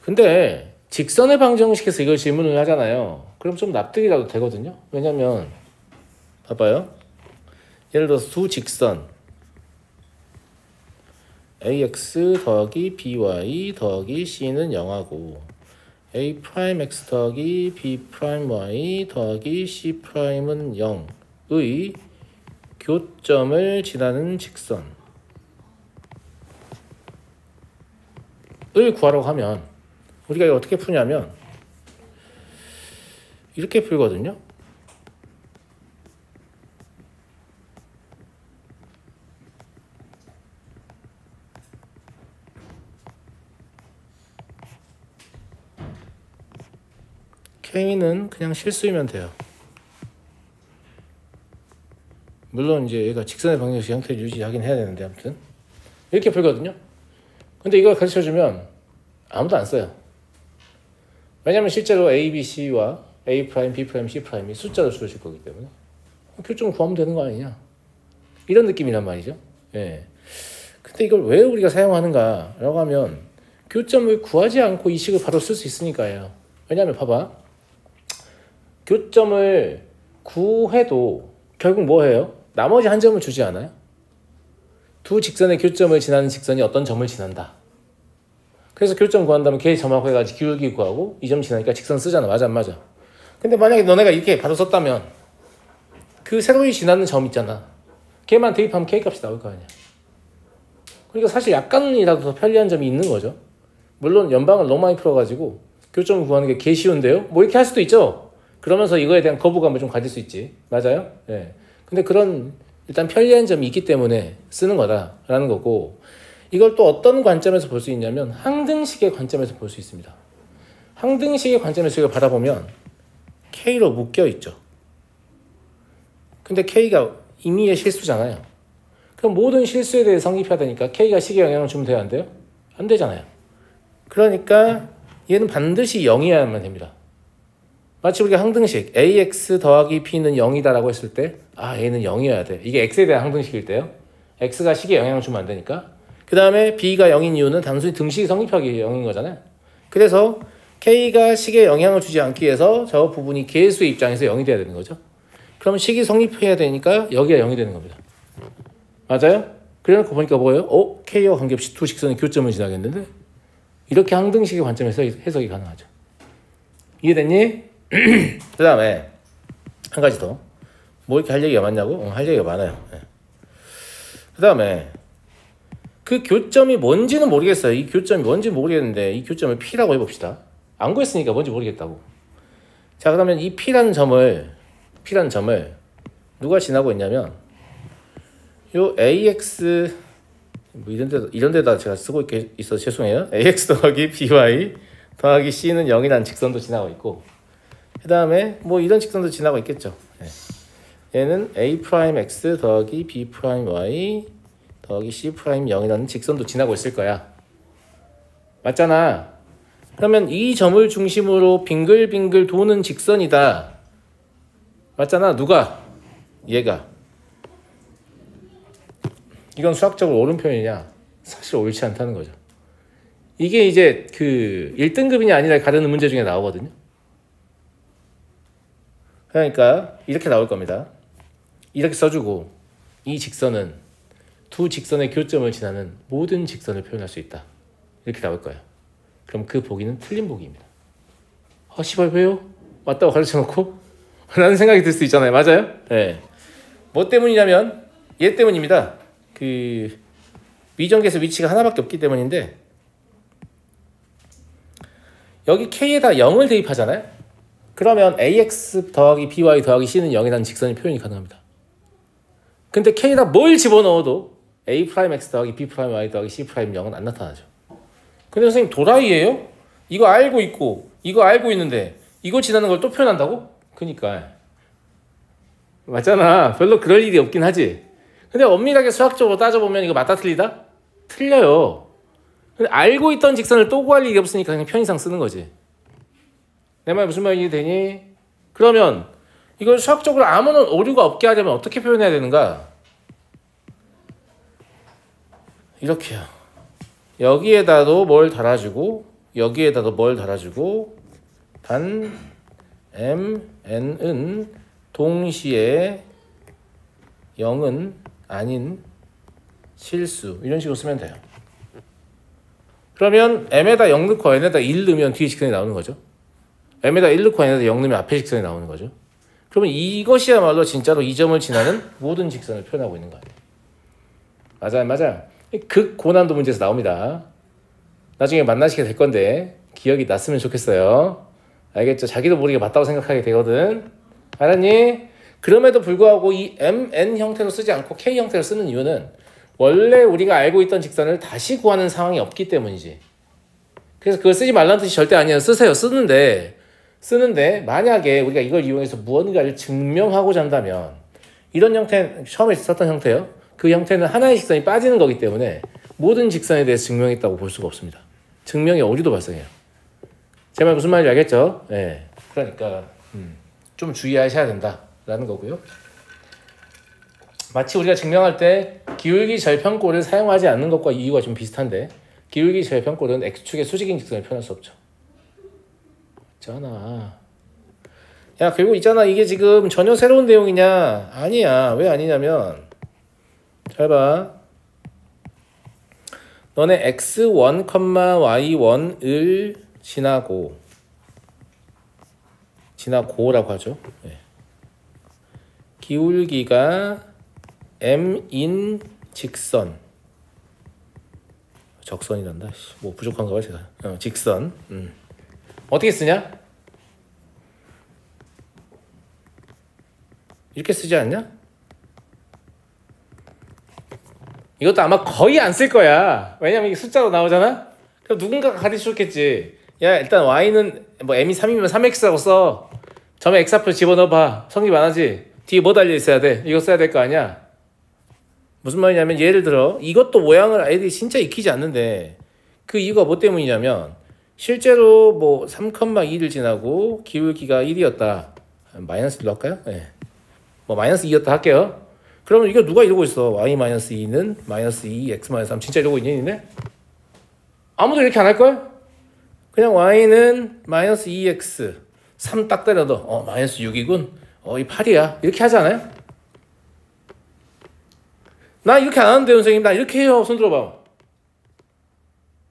근데 직선을 방정식해서 이걸 질문을 하잖아요. 그럼 좀 납득이라도 되거든요. 왜냐면 봐봐요. 예를 들어서 두 직선 ax 더하기 by 더하기 c는 0하고 a 프라임 x 더하기 b 프라임 y 더하기 c 프라임은 0의 교점을 지나는 직선을 구하라고 하면 우리가 이거 어떻게 푸냐면 이렇게 풀거든요. K는 그냥 실수이면 돼요. 물론 이제 얘가 직선의 방정식 형태를 유지하긴 해야 되는데 아무튼 이렇게 풀거든요. 근데 이걸 가르쳐주면 아무도 안 써요. 왜냐면 실제로 A, B, C와 A', B', C''이 숫자로 주어질 거기 때문에 교점을 구하면 되는 거 아니냐 이런 느낌이란 말이죠. 예. 근데 이걸 왜 우리가 사용하는가 라고 하면 교점을 구하지 않고 이 식을 바로 쓸 수 있으니까요. 왜냐면 봐봐. 교점을 구해도 결국 뭐 해요? 나머지 한 점을 주지 않아요? 두 직선의 교점을 지나는 직선이 어떤 점을 지난다. 그래서 교점 구한다면 걔 점하고 해가지고 기울기 구하고 이 점 지나니까 직선 쓰잖아. 맞아 안 맞아? 근데 만약에 너네가 이렇게 바로 썼다면 그 세로이 지나는 점 있잖아. 걔만 대입하면 K 값이 나올 거 아니야. 그러니까 사실 약간이라도 더 편리한 점이 있는 거죠. 물론 연방을 너무 많이 풀어가지고 교점을 구하는 게 개 쉬운데요? 뭐 이렇게 할 수도 있죠. 그러면서 이거에 대한 거부감을 좀 가질 수 있지. 맞아요? 예. 근데 그런 일단 편리한 점이 있기 때문에 쓰는 거다라는 거고 이걸 또 어떤 관점에서 볼 수 있냐면 항등식의 관점에서 볼 수 있습니다. 항등식의 관점에서 이걸 바라보면 K로 묶여 있죠. 근데 K가 임의의 실수잖아요. 그럼 모든 실수에 대해 성립해야 되니까 K가 식에 영향을 주면 돼요? 안 돼요? 안 되잖아요. 그러니까 얘는 반드시 0이어야만 됩니다. 마치 우리가 항등식 ax 더하기 b는 0이다라고 했을 때 얘는 0이어야 돼. 이게 x에 대한 항등식일 때요. x가 식에 영향을 주면 안 되니까. 그 다음에 b가 0인 이유는 단순히 등식이 성립하기 0인 거잖아요. 그래서 k가 식에 영향을 주지 않기 위해서 저 부분이 개수의 입장에서 0이 돼야 되는 거죠. 그럼 식이 성립해야 되니까 여기가 0이 되는 겁니다. 맞아요? 그래놓고 보니까 뭐예요? k와 관계없이 두 직선의 교점을 지나겠는데? 이렇게 항등식의 관점에서 해석이 가능하죠. 이해됐니? 그 다음에 한 가지 더. 뭐 이렇게 할 얘기가 많냐고? 할 얘기가 많아요. 네. 그 다음에 그 교점이 뭔지는 모르겠어요. 이 교점이 뭔지 모르겠는데 이 교점을 P라고 해봅시다. 안 구했으니까 뭔지 모르겠다고. 자, 그러면 이 P라는 점을 누가 지나고 있냐면 요 AX 뭐 이런 데다 제가 쓰고 있어서 죄송해요. AX 더하기 BY 더하기 C는 0이라는 직선도 지나고 있고 그 다음에 뭐 이런 직선도 지나고 있겠죠. 네. 얘는 A'X 더하기 B'Y 더하기 C'M0이라는 직선도 지나고 있을 거야. 맞잖아. 그러면 이 점을 중심으로 빙글빙글 도는 직선이다. 맞잖아. 누가? 얘가. 이건 수학적으로 옳은 표현이냐? 사실 옳지 않다는 거죠. 이게 이제 그 1등급이냐 아니냐 가르는 문제 중에 나오거든요. 그러니까 이렇게 나올 겁니다. 이렇게 써주고 이 직선은 두 직선의 교점을 지나는 모든 직선을 표현할 수 있다. 이렇게 나올 거예요. 그럼 그 보기는 틀린 보기입니다. 씨발 왜요? 맞다고 가르쳐놓고? 라는 생각이 들 수 있잖아요. 맞아요? 네. 뭐 때문이냐면 얘 때문입니다. 그 미정계에서 위치가 하나밖에 없기 때문인데 여기 K에다 0을 대입하잖아요. 그러면 AX 더하기 BY 더하기 C는 0이라는 직선의 표현이 가능합니다. 근데 K에다 뭘 집어넣어도 A'X 더하기 B'Y 더하기 C'M0은 안 나타나죠. 근데 선생님 도라이예요? 이거 알고 있고 이거 알고 있는데 이거 지나는 걸 또 표현한다고? 그니까 맞잖아. 별로 그럴 일이 없긴 하지. 근데 엄밀하게 수학적으로 따져보면 이거 맞다 틀리다? 틀려요. 근데 알고 있던 직선을 또 구할 일이 없으니까 그냥 편의상 쓰는 거지. 내 말 무슨 말이 되니? 그러면 이걸 수학적으로 아무런 오류가 없게 하려면 어떻게 표현해야 되는가? 이렇게요. 여기에다도 뭘 달아주고 여기에다가 뭘 달아주고 단 m, n은 동시에 0은 아닌 실수 이런 식으로 쓰면 돼요. 그러면 m에다 0 넣고 n에다 1 넣으면 뒤에 직선이 나오는 거죠. m에다 1 넣고 n에다 0 넣으면 앞에 직선이 나오는 거죠. 그러면 이것이야말로 진짜로 이 점을 지나는 모든 직선을 표현하고 있는 거예요. 맞아요, 맞아요. 극고난도 문제에서 나옵니다. 나중에 만나시게 될 건데 기억이 났으면 좋겠어요. 알겠죠? 자기도 모르게 맞다고 생각하게 되거든. 알았니? 그럼에도 불구하고 이 mn 형태로 쓰지 않고 k 형태로 쓰는 이유는 원래 우리가 알고 있던 직선을 다시 구하는 상황이 없기 때문이지. 그래서 그걸 쓰지 말라는 뜻이 절대 아니에요. 쓰세요. 쓰는데 만약에 우리가 이걸 이용해서 무언가를 증명하고자 한다면 이런 형태, 처음에 썼던 형태요. 그 형태는 하나의 직선이 빠지는 거기 때문에 모든 직선에 대해서 증명했다고 볼 수가 없습니다. 증명의 오류도 발생해요. 제 말 무슨 말인지 알겠죠? 네. 그러니까 좀 주의하셔야 된다라는 거고요. 마치 우리가 증명할 때 기울기 절편꼴을 사용하지 않는 것과 이유가 좀 비슷한데 기울기 절편꼴은 x축의 수직인 직선을 표현할 수 없죠. 있잖아. 야, 그리고 있잖아. 이게 지금 전혀 새로운 내용이냐? 아니야. 왜 아니냐면 잘 봐. 너네 x1, y1을 지나고라고 하죠. 네. 기울기가 m인 직선 적선이란다. 뭐 부족한가 봐 제가. 직선. 어떻게 쓰냐? 이렇게 쓰지 않냐? 이것도 아마 거의 안 쓸 거야. 왜냐면 이게 숫자로 나오잖아? 그럼 누군가가 가르쳐줬겠지. 야, 일단 y는 뭐 m이 3이면 3x라고 써. 점에 x 앞을 집어넣어봐. 성립 안 하지? 뒤에 뭐 달려 있어야 돼? 이거 써야 될 거 아니야? 무슨 말이냐면 예를 들어 이것도 모양을 아이들이 진짜 익히지 않는데 그 이유가 뭐 때문이냐면 실제로 뭐 3,2를 지나고 기울기가 1이었다. 마이너스 1로 할까요? 네. 뭐 마이너스 2였다 할게요. 그러면 이거 누가 이러고 있어? y-2는 마이너스 2, x-3 진짜 이러고 있니? 니네? 아무도 이렇게 안 할걸? 그냥 y는 마이너스 2x 3 딱 때려 넣어. 마이너스 6이군. 이 8이야. 이렇게 하지 않아요? 나 이렇게 안 하는데 선생님. 나 이렇게 해요. 손 들어봐.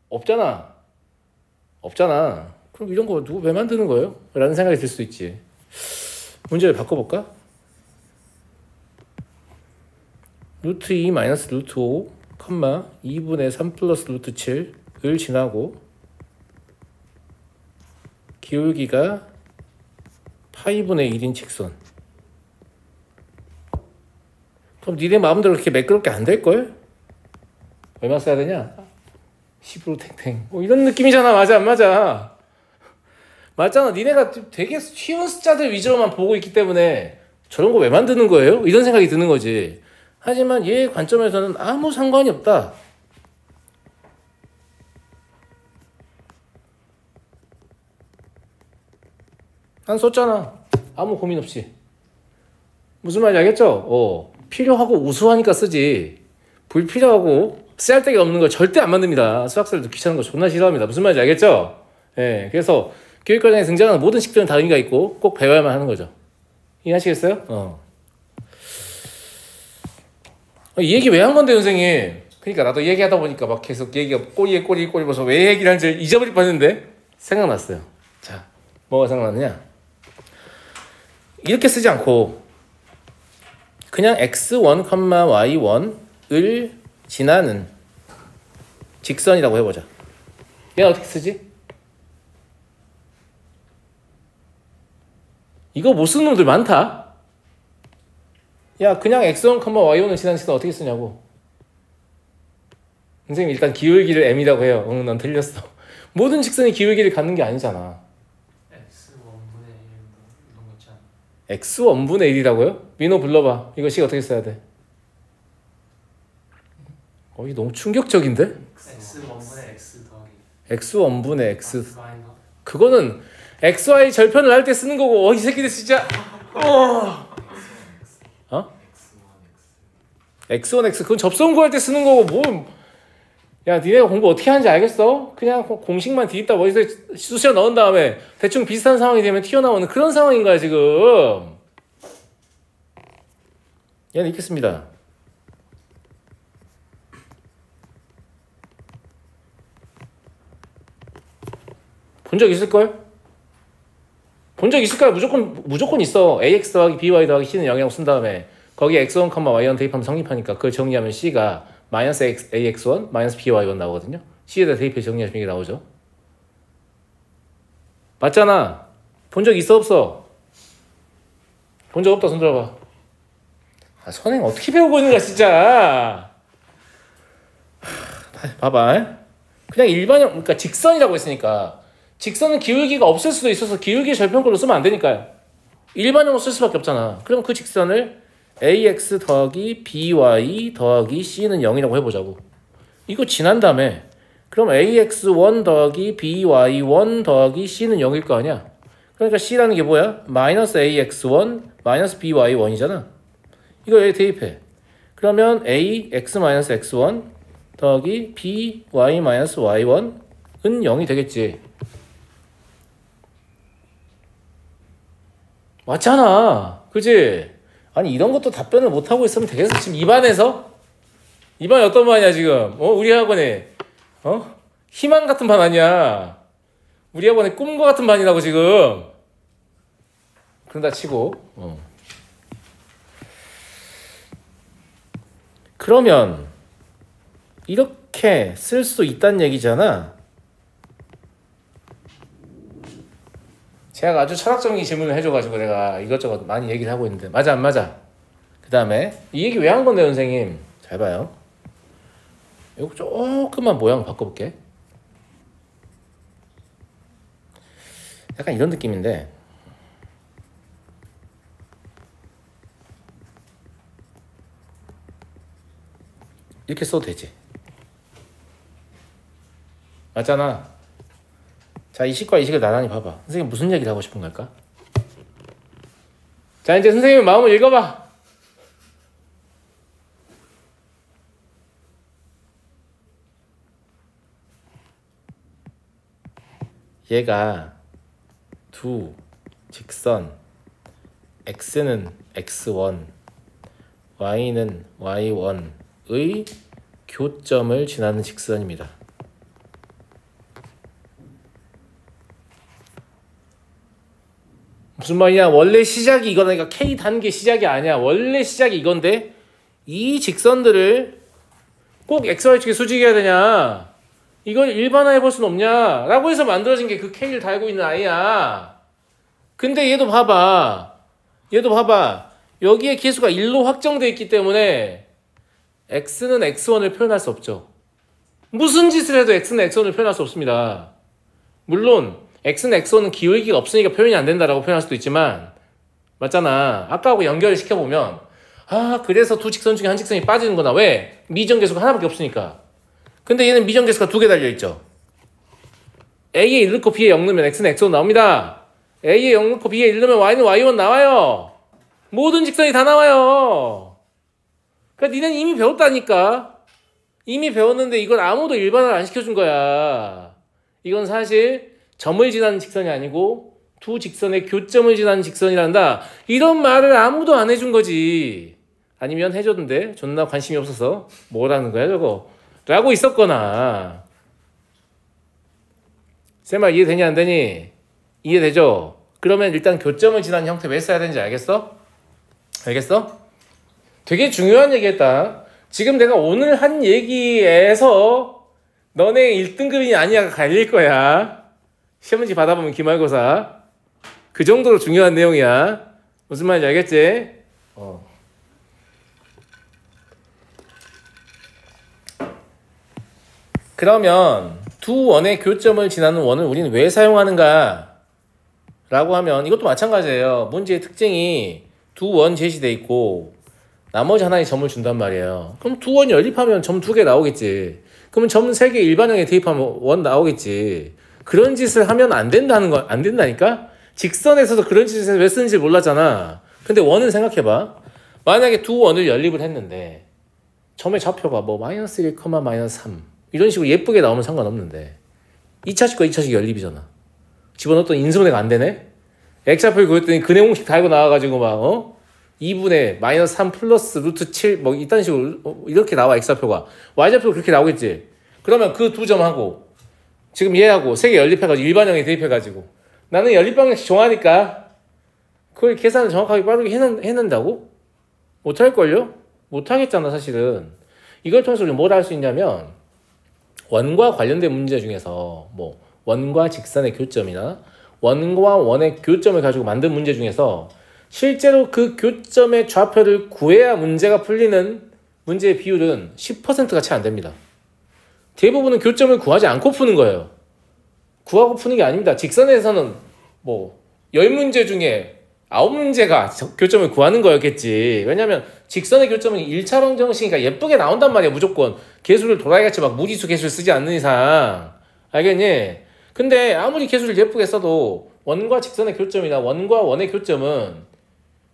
없잖아. 그럼 이런 거 누구 왜 만드는 거예요? 라는 생각이 들 수 있지. 문제를 바꿔볼까? 루트 2 마이너스 루트 5 2분의 3 플러스 루트 7을 지나고 기울기가 파이분의 1인 직선. 그럼 니네 마음대로 그렇게 매끄럽게 안 될걸? 얼마 써야 되냐? 10으로 탱탱. 이런 느낌이잖아. 맞아 안 맞아? 맞잖아. 니네가 되게 쉬운 숫자들 위주로만 보고 있기 때문에 저런 거 왜 만드는 거예요? 이런 생각이 드는 거지. 하지만 얘 관점에서는 아무 상관이 없다. 난 썼잖아. 아무 고민 없이. 무슨 말인지 알겠죠? 필요하고 우수하니까 쓰지. 불필요하고 쓸데가 없는 걸 절대 안 만듭니다. 수학생들도 귀찮은 거 존나 싫어합니다. 무슨 말인지 알겠죠? 예, 그래서 교육과정에 등장하는 모든 식들은 다 의미가 있고 꼭 배워야만 하는 거죠. 이해하시겠어요? 이 얘기 왜 한 건데 선생님? 그러니까 나도 얘기하다 보니까 막 계속 얘기가 꼬리에 꼬리 벌써 왜 얘기를 하는지 잊어버릴 뻔했는데 생각났어요. 자, 뭐가 생각났느냐? 이렇게 쓰지 않고 그냥 x1, y1을 지나는 직선이라고 해보자. 얘는 어떻게 쓰지? 이거 못 쓰는 놈들 많다. 야, 그냥 x1, y1을 지나는 직선 어떻게 쓰냐고. 선생님 일단 기울기를 m이라고 해요. 난 틀렸어. 모든 직선이 기울기를 갖는 게 아니잖아. x1분의 1이라고요? 민호 불러봐. 이거 식 어떻게 써야 돼? 이게 너무 충격적인데? x1분의 x 더하기 x1분의 x 그거는 xy 절편을 할 때 쓰는 거고 이 새끼들 진짜 x1x 그건 접선 구할 때 쓰는 거고 야, 니네가 공부 어떻게 하는지 알겠어? 그냥 공식만 뒤집다 머릿속에 쑤셔 넣은 다음에 대충 비슷한 상황이 되면 튀어나오는 그런 상황인 거야, 지금. 얘는 읽겠습니다. 본 적 있을걸? 본 적 있을까요? 무조건 있어. ax 더하기 by 더하기 c는 0이라고 쓴 다음에 거기에 x1, y1 대입하면 성립하니까 그걸 정리하면 c가 마이너스 ax1, 마이너스 by1 나오거든요. c에다 대입해 정리하시면 이게 나오죠. 맞잖아. 본 적 있어 없어? 본 적 없다 손 들어봐. 아, 선행 어떻게 배우고 있는 거야 진짜. 봐봐. 그냥 일반형, 그러니까 직선이라고 했으니까 직선은 기울기가 없을 수도 있어서 기울기 절편꼴로 쓰면 안 되니까요. 일반형으로 쓸 수밖에 없잖아. 그럼 그 직선을 ax 더하기 by 더하기 c는 0이라고 해보자고. 이거 지난 다음에 그럼 ax1 더하기 by1 더하기 c는 0일 거 아니야. 그러니까 c라는 게 뭐야? 마이너스 ax1 마이너스 by1이잖아. 이거 여기 대입해. 그러면 ax 마이너스 x1 더하기 by 마이너스 y1은 0이 되겠지. 맞잖아. 그치? 아니 이런 것도 답변을 못하고 있으면 되겠어. 지금 2반에서? 2반이 어떤 반이야 지금? 우리 학원에 희망 같은 반 아니야. 우리 학원에 꿈과 같은 반이라고 지금. 그런다 치고 그러면 이렇게 쓸 수 있다는 얘기잖아. 제가 아주 철학적인 질문을 해줘가지고 내가 이것저것 많이 얘기를 하고 있는데 맞아 안 맞아? 그 다음에 이 얘기 왜 한 건데 선생님? 잘 봐요. 이거 조금만 모양 바꿔볼게. 약간 이런 느낌인데 이렇게 써도 되지. 맞잖아. 자, 이 식과 이 식을 나란히 봐봐. 선생님 무슨 얘기를 하고 싶은 걸까? 자, 이제 선생님의 마음을 읽어봐. 얘가 두 직선 x는 x1, y는 y1의 교점을 지나는 직선입니다. 무슨 말이냐? 원래 시작이 이거니까 K 단계 시작이 아니야. 원래 시작이 이건데 이 직선들을 꼭 XY축에 수직해야 되냐? 이걸 일반화해 볼 수는 없냐? 라고 해서 만들어진 게 그 K를 달고 있는 아이야. 근데 얘도 봐봐. 여기에 계수가 1로 확정되어 있기 때문에 X는 X1을 표현할 수 없죠. 무슨 짓을 해도 X는 X1을 표현할 수 없습니다. 물론 X는 X1은 기울기가 없으니까 표현이 안 된다라고 표현할 수도 있지만 맞잖아. 아까하고 연결을 시켜보면 그래서 두 직선 중에 한 직선이 빠지는구나. 왜? 미정계수가 하나밖에 없으니까. 근데 얘는 미정계수가 2개 달려있죠. A에 1 넣고 B에 0 넣으면 X는 X1 나옵니다. A에 0 넣고 B에 1 넣으면 Y는 Y1 나와요. 모든 직선이 다 나와요. 그러니까 니는 이미 배웠다니까. 이미 배웠는데 이걸 아무도 일반화를 안 시켜준 거야. 이건 사실 점을 지나는 직선이 아니고 두 직선의 교점을 지나는 직선이란다. 이런 말을 아무도 안 해준 거지. 아니면 해줬는데 존나 관심이 없어서 뭐라는 거야 저거 라고 있었거나. 쌤아 이해되냐 안 되니? 이해되죠? 그러면 일단 교점을 지나는 형태 왜 써야 되는지 알겠어? 되게 중요한 얘기했다. 지금 내가 오늘 한 얘기에서 너네 1등급이 아니야가 갈릴 거야. 시험지 받아보면 기말고사. 그 정도로 중요한 내용이야. 무슨 말인지 알겠지? 그러면 두 원의 교점을 지나는 원을 우리는 왜 사용하는가? 라고 하면 이것도 마찬가지예요. 문제의 특징이 두 원 제시돼 있고 나머지 하나의 점을 준단 말이에요. 그럼 두 원이 연립하면 점 2개 나오겠지. 그러면 점 3개 일반형에 대입하면 원 나오겠지. 그런 짓을 하면 안 된다니까? 직선에서도 그런 짓을 왜 쓰는지 몰랐잖아. 근데 원은 생각해봐. 만약에 두 원을 연립을 했는데 점의 좌표가 뭐 마이너스 1, 마이너스 3 이런 식으로 예쁘게 나오면 상관없는데 2차식과 2차식 연립이잖아. 집어넣었더니 인수분해가 안 되네? X좌표를 구했더니 근해 공식 달고 나와가지고 막 2분의 마이너스 3 플러스 루트 7 뭐 이딴 식으로 이렇게 나와 X좌표가. Y좌표가 그렇게 나오겠지. 그러면 그 두 점하고 지금 얘하고 세 개 연립해가지고 일반형에 대입해가지고 나는 연립방정식 좋아하니까 그걸 계산을 정확하게 빠르게 해낸다고? 못할걸요? 못하겠잖아 사실은. 이걸 통해서 우리 뭘 할 수 있냐면 원과 관련된 문제 중에서 뭐 원과 직선의 교점이나 원과 원의 교점을 가지고 만든 문제 중에서 실제로 그 교점의 좌표를 구해야 문제가 풀리는 문제의 비율은 10%가 채 안 됩니다. 대부분은 교점을 구하지 않고 푸는 거예요. 구하고 푸는 게 아닙니다. 직선에서는 뭐 10문제 중에 9문제가 교점을 구하는 거였겠지. 왜냐면 직선의 교점은 1차원 정식이니까 예쁘게 나온단 말이야. 무조건 개수를 도라이같이 막 무지수 개수를 쓰지 않는 이상. 알겠니? 근데 아무리 개수를 예쁘게 써도 원과 직선의 교점이나 원과 원의 교점은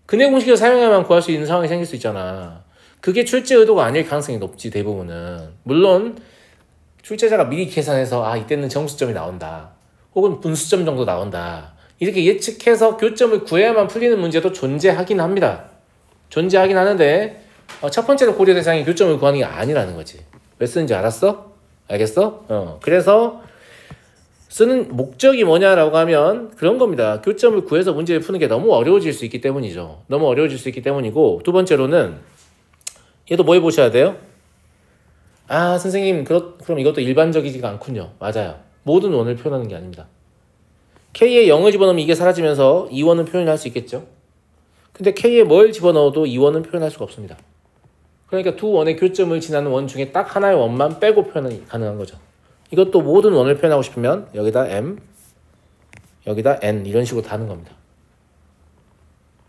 근해 공식을 사용해야만 구할 수 있는 상황이 생길 수 있잖아. 그게 출제 의도가 아닐 가능성이 높지. 대부분은. 물론 출제자가 미리 계산해서 이때는 정수점이 나온다. 혹은 분수점 정도 나온다. 이렇게 예측해서 교점을 구해야만 풀리는 문제도 존재하긴 합니다. 존재하긴 하는데 첫 번째로 고려 대상이 교점을 구하는 게 아니라는 거지. 왜 쓰는지 알았어? 알겠어? 그래서 쓰는 목적이 뭐냐라고 하면 그런 겁니다. 교점을 구해서 문제를 푸는 게 너무 어려워질 수 있기 때문이죠. 너무 어려워질 수 있기 때문이고, 두 번째로는 얘도 뭐 해보셔야 돼요? 선생님 그럼 이것도 일반적이지가 않군요. 맞아요. 모든 원을 표현하는 게 아닙니다. K에 0을 집어넣으면 이게 사라지면서 2원은 표현할 수 있겠죠. 근데 K에 뭘 집어넣어도 2원은 표현할 수가 없습니다. 그러니까 두 원의 교점을 지나는 원 중에 딱 하나의 원만 빼고 표현이 가능한 거죠. 이것도 모든 원을 표현하고 싶으면 여기다 M, 여기다 N 이런 식으로 다는 겁니다.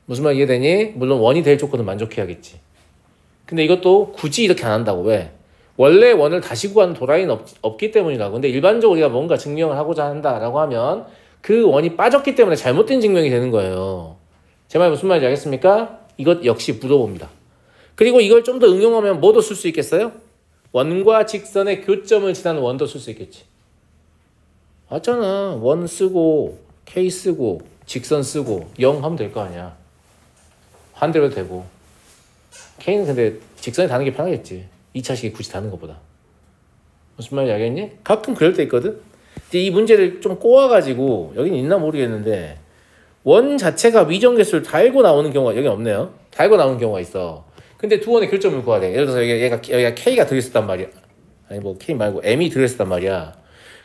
무슨 말 이해되니? 물론 원이 될 조건은 만족해야겠지. 근데 이것도 굳이 이렇게 안 한다고. 왜? 원래 원을 다시 구하는 도라이는 없기 때문이라고. 근데 일반적으로 우리가 뭔가 증명을 하고자 한다라고 하면 그 원이 빠졌기 때문에 잘못된 증명이 되는 거예요. 제 말 무슨 말인지 알겠습니까? 이것 역시 물어봅니다. 그리고 이걸 좀 더 응용하면 뭐도 쓸 수 있겠어요? 원과 직선의 교점을 지나는 원도 쓸 수 있겠지. 맞잖아. 원 쓰고 K 쓰고 직선 쓰고 0 하면 될 거 아니야. 반대로 되고. K는 근데 직선이 다는 게 편하겠지. 2차식이 굳이 다는 것보다. 무슨 말인지 알겠니? 가끔 그럴 때 있거든. 근데 이 문제를 좀 꼬아가지고 여기는 있나 모르겠는데 원 자체가 위정개수를 달고 나오는 경우가 여기 없네요. 달고 나오는 경우가 있어. 근데 두 원의 교점을 구해야 돼. 예를 들어서 여기가 K가 들어있었단 말이야. 아니 뭐 K 말고 M이 들어있었단 말이야.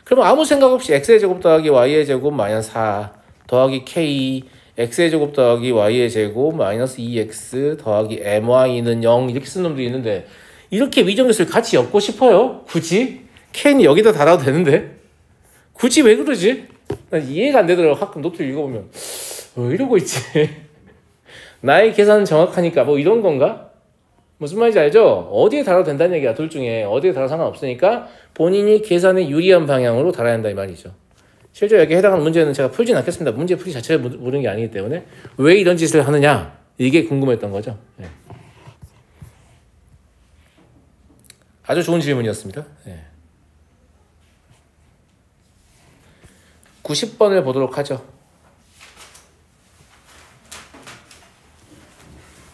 그러면 아무 생각 없이 X의 제곱 더하기 Y의 제곱 마이너스 4 더하기 K X의 제곱 더하기 Y의 제곱 마이너스 2X 더하기 MY는 0 이렇게 쓴 놈들이 있는데 이렇게 위정개수를 같이 엮고 싶어요? 굳이? K는 여기다 달아도 되는데 굳이 왜 그러지? 난 이해가 안 되더라고. 가끔 노트 읽어보면 왜 이러고 있지? 나의 계산은 정확하니까 뭐 이런 건가? 무슨 말인지 알죠? 어디에 달아도 된다는 얘기야. 둘 중에 어디에 달아도 상관없으니까 본인이 계산에 유리한 방향으로 달아야 한다 이 말이죠. 실제 여기에 해당하는 문제는 제가 풀진 않겠습니다. 문제 풀이 자체를 모르는 게 아니기 때문에 왜 이런 짓을 하느냐 이게 궁금했던 거죠. 네. 아주 좋은 질문이었습니다. 네. 90번을 보도록 하죠.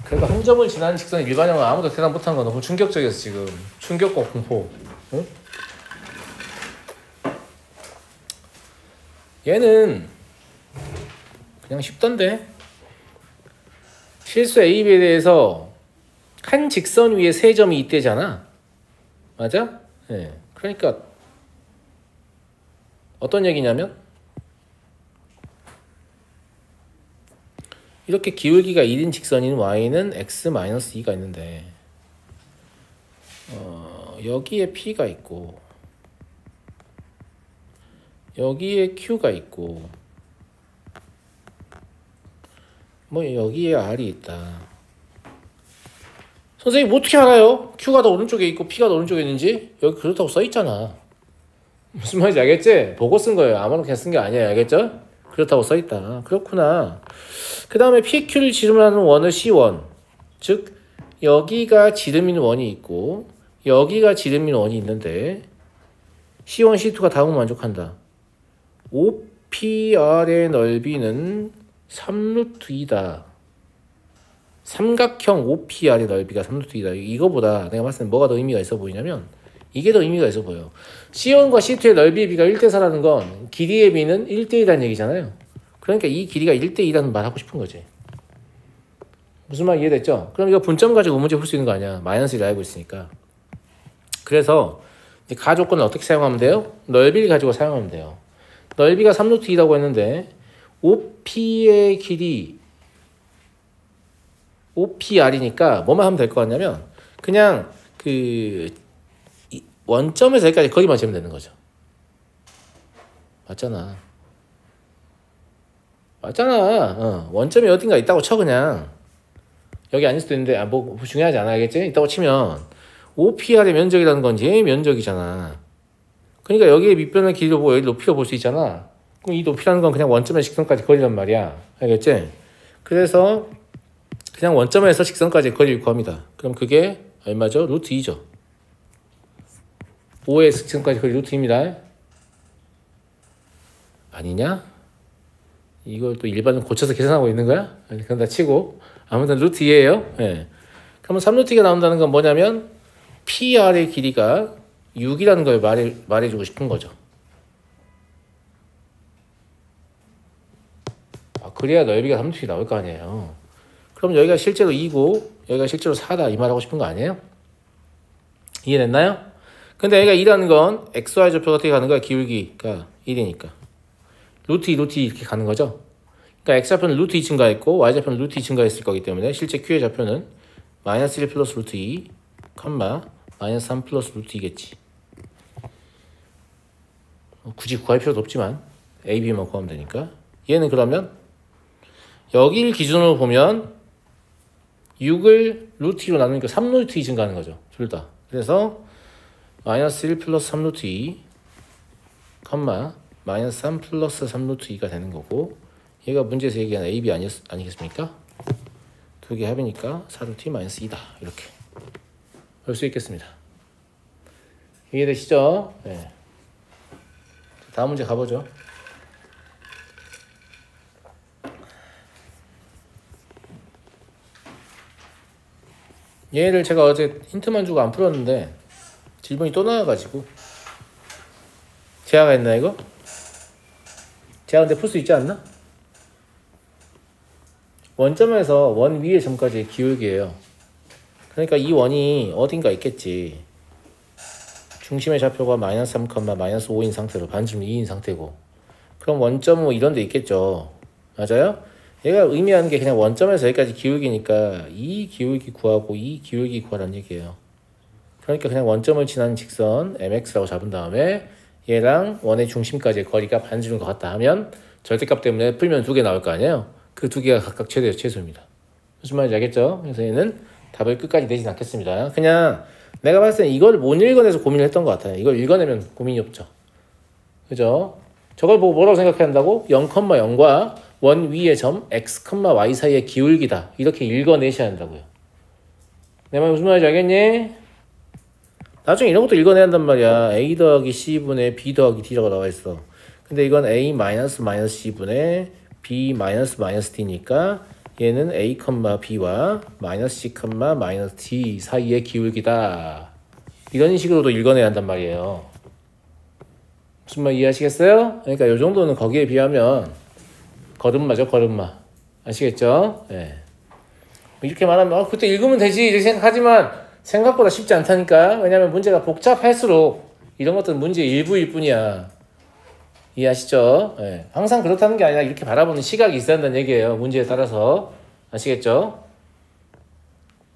그래도 한 점을 지나는 직선의 일반형은 아무도 대답 못한 거 너무 충격적이었어 지금. 충격과 공포. 응? 얘는 그냥 쉽던데. 실수 A, B에 대해서 한 직선 위에 세 점이 있대잖아. 맞아? 네. 그러니까 어떤 얘기냐면 이렇게 기울기가 1인 직선인 y는 x-2가 있는데 여기에 p가 있고 여기에 q가 있고 뭐 여기에 r이 있다. 선생님 어떻게 알아요? q가 더 오른쪽에 있고 p가 더 오른쪽에 있는지? 여기 그렇다고 써있잖아. 무슨 말인지 알겠지? 보고 쓴 거예요. 아무나 그냥 쓴 게 아니에요. 알겠죠? 그렇다고 써있다. 그렇구나. 그 다음에 PQ를 지름하는 원을 C1. 즉 여기가 지름인 원이 있고 여기가 지름인 원이 있는데 C1, C2가 다음은 만족한다. OPR의 넓이는 3루트 2다. 삼각형 OPR의 넓이가 3루트 2다. 이거보다 내가 봤을 때 뭐가 더 의미가 있어 보이냐면 이게 더 의미가 있어 보여. C1과 C2의 넓이의 비가 1대4라는 건 길이의 비는 1대2라는 얘기잖아요. 그러니까 이 길이가 1대2라는 말 하고 싶은 거지. 무슨 말 이해됐죠? 그럼 이거 분점 가지고 문제 풀 수 있는 거 아니야. 마이너스 1 알고 있으니까. 그래서 이제 가조건을 어떻게 사용하면 돼요? 넓이를 가지고 사용하면 돼요. 넓이가 3루트 2라고 했는데 OP의 길이 OPR이니까 뭐만 하면 될 것 같냐면 그냥 그 원점에서 여기까지 거리만 재면 되는 거죠. 맞잖아. 원점이 어딘가 있다고 쳐 그냥. 여기 아닐 수도 있는데 뭐 중요하지 않아. 알겠지? 있다고 치면 OPR의 면적이라는 건 얘의 면적이잖아. 그러니까 여기에 밑변의 길이를 보고 여기 높이로 볼 수 있잖아. 그럼 이 높이라는 건 그냥 원점에서 직선까지 거리란 말이야. 알겠지? 그래서 그냥 원점에서 직선까지 거리를 구합니다. 그럼 그게 얼마죠? 루트 2죠. 5에서 직선까지 거리 루트 2입니다. 아니냐? 이걸 또 일반은 고쳐서 계산하고 있는 거야? 아니, 그건 다 치고. 아무튼 루트 2예요. 예. 그러면 3루트 2가 나온다는 건 뭐냐면 PR의 길이가 6이라는 걸 말해주고 싶은 거죠. 그래야 넓이가 3루트 2 나올 거 아니에요. 그럼 여기가 실제로 2고 여기가 실제로 4다 이 말하고 싶은 거 아니에요? 이해됐나요? 근데 여기가 2라는 건 XY 좌표가 어떻게 가는 거야? 기울기가 1이니까 루트 2 이렇게 가는 거죠. 그러니까 X좌표는 루트 2 증가했고 Y좌표는 루트 2 증가했을 거기 때문에 실제 Q의 좌표는 마이너스 1 플러스 루트 2 컴마 마이너스 3 플러스 루트 2겠지. 굳이 구할 필요도 없지만 A, B만 구하면 되니까. 얘는 그러면 여기를 기준으로 보면 6을 루트 2로 나누니까 3 루트 2 증가하는 거죠. 둘 다. 그래서 마이너스 1 플러스 3 루트 2 컴마 마이너스 3 플러스 3 루트 2가 되는 거고 얘가 문제에서 얘기한 AB 아니겠습니까? 두 개 합이니까 4루트 2 마이너스 2다. 이렇게 볼 수 있겠습니다. 이해되시죠? 네. 다음 문제 가보죠. 얘를 제가 어제 힌트만 주고 안 풀었는데 질문이 또 나와가지고 제아가 했나 이거? 제아 근데 풀 수 있지 않나? 원점에서 원 위의 점까지의 기울기예요. 그러니까 이 원이 어딘가 있겠지. 중심의 좌표가 마이너스 3, 마이너스 5인 상태로 반지름 2인 상태고 그럼 원점 뭐 이런 데 있겠죠. 맞아요? 얘가 의미하는 게 그냥 원점에서 여기까지 기울기니까 이 기울기 구하고 이 기울기 구하라는 얘기예요. 그러니까 그냥 원점을 지나는 직선 mx라고 잡은 다음에 얘랑 원의 중심까지의 거리가 반지름인 것 같다 하면 절대값 때문에 풀면 두 개 나올 거 아니에요. 그 두 개가 각각 최대에서 최소입니다. 무슨 말인지 알겠죠? 그래서 얘는 답을 끝까지 내진 않겠습니다. 그냥 내가 봤을 때 이걸 못 읽어내서 고민을 했던 것 같아요. 이걸 읽어내면 고민이 없죠. 그죠? 저걸 보고 뭐라고 생각해야 한다고? 0,0과 원 위의 점 x, y 사이의 기울기다. 이렇게 읽어내셔야 한다고요. 내 말 무슨 말인지 알겠니? 나중에 이런 것도 읽어내야 한단 말이야. a 더하기 c분의 b 더하기 d라고 나와 있어. 근데 이건 a 마이너스 c분의 b 마이너스 d니까 얘는 a, b와 마이너스 c, 마이너스 d 사이의 기울기다. 이런 식으로도 읽어내야 한단 말이에요. 무슨 말 이해하시겠어요? 그러니까 이 정도는 거기에 비하면 걸음마죠, 걸음마. 아시겠죠? 네. 이렇게 말하면 그때 읽으면 되지 이렇게 생각하지만 생각보다 쉽지 않다니까. 왜냐면 문제가 복잡할수록 이런 것들은 문제의 일부일 뿐이야. 이해하시죠? 네. 항상 그렇다는 게 아니라 이렇게 바라보는 시각이 있어야 한다는 얘기예요. 문제에 따라서. 아시겠죠?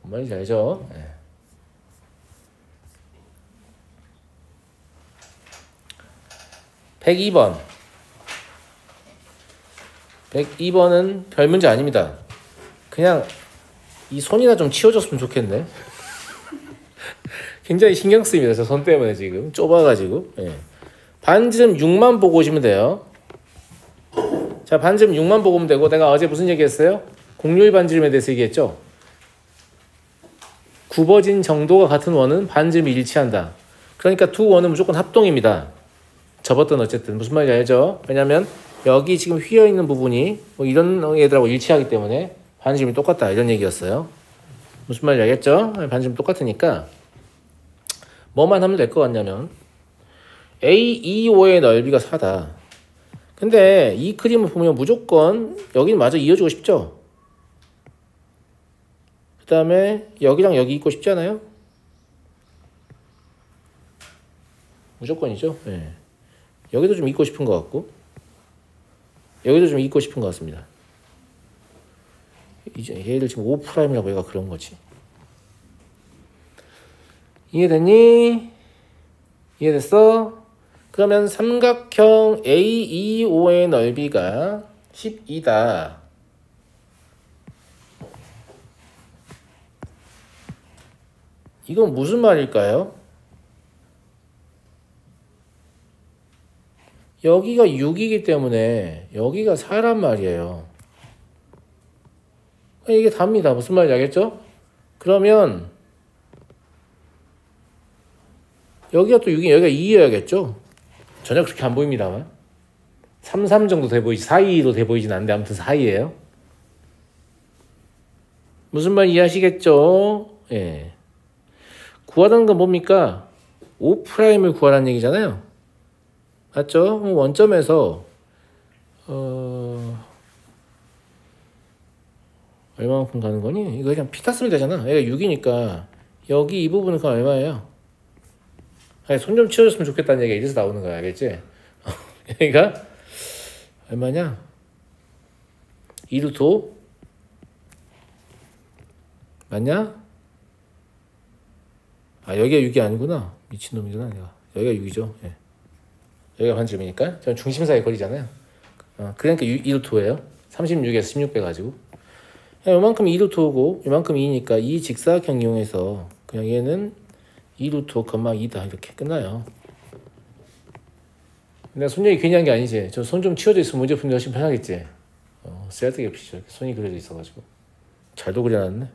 뭔 말인지 알죠? 네. (102번) 102번은 별 문제 아닙니다. 그냥 이 손이나 좀 치워줬으면 좋겠네. 굉장히 신경 쓰입니다. 저 손 때문에 지금 좁아가지고. 예. 반지름 6만 보고 오시면 돼요. 자, 반지름 6만 보고 오면 되고 내가 어제 무슨 얘기했어요? 곡률 반지름에 대해서 얘기했죠. 굽어진 정도가 같은 원은 반지름이 일치한다. 그러니까 두 원은 무조건 합동입니다. 접었든 어쨌든 무슨 말인지 알죠? 왜냐면 여기 지금 휘어 있는 부분이 뭐 이런 애들하고 일치하기 때문에 반지름이 똑같다 이런 얘기였어요. 무슨 말인지 알겠죠? 반지름 똑같으니까 뭐만 하면 될 것 같냐면 A25의 넓이가 4다. 근데 이 그림을 보면 무조건 여기는 마저 이어주고 싶죠? 그 다음에 여기랑 여기 있고 싶지 않아요? 무조건이죠. 네. 여기도 좀 있고 싶은 것 같고 여기도 좀 있고 싶은 것 같습니다. 이제 얘를 지금 5'이라고 얘가 그런 거지. 이해됐니? 이해됐어? 그러면 삼각형 A25의 넓이가 12다. 이건 무슨 말일까요? 여기가 6이기 때문에 여기가 4란 말이에요. 이게 답니다. 무슨 말인지 알겠죠? 그러면 여기가 또 6이 여기가 2여야겠죠? 전혀 그렇게 안 보입니다만 3, 3 정도 돼 보이지 4, 2로 돼 보이진 않는데 아무튼 4이에요. 무슨 말 이해하시겠죠? 예. 구하라는 건 뭡니까? 5'을 구하라는 얘기잖아요. 맞죠? 원점에서 얼마만큼 가는 거니? 이거 그냥 피 탔으면 되잖아. 얘가 6이니까 여기 이 부분은 그럼 얼마예요? 손 좀 치워줬으면 좋겠다는 얘기가 이래서 나오는 거야. 알겠지? 얘가 얼마냐? 2루트 5? 맞냐? 아 여기가 6이 아니구나. 미친놈이구나 내가. 여기가 6이죠. 예. 여기가 반지름이니까 저는 중심사의 거리잖아요. 그러니까 2루트 5예요. 36에서 16 빼가지고 요만큼 2루트 5고 요만큼 2니까 이 직사각형 이용해서 그냥 얘는 2루트 5, 2다 이렇게 끝나요. 내가 손 얘기 괜히 한 게 아니지. 저 손 좀 치워져 있으면 문제 푸는 게 훨씬 편하겠지. 쓰레기 없이 이렇게 손이 그려져 있어가지고 잘도 그려놨네.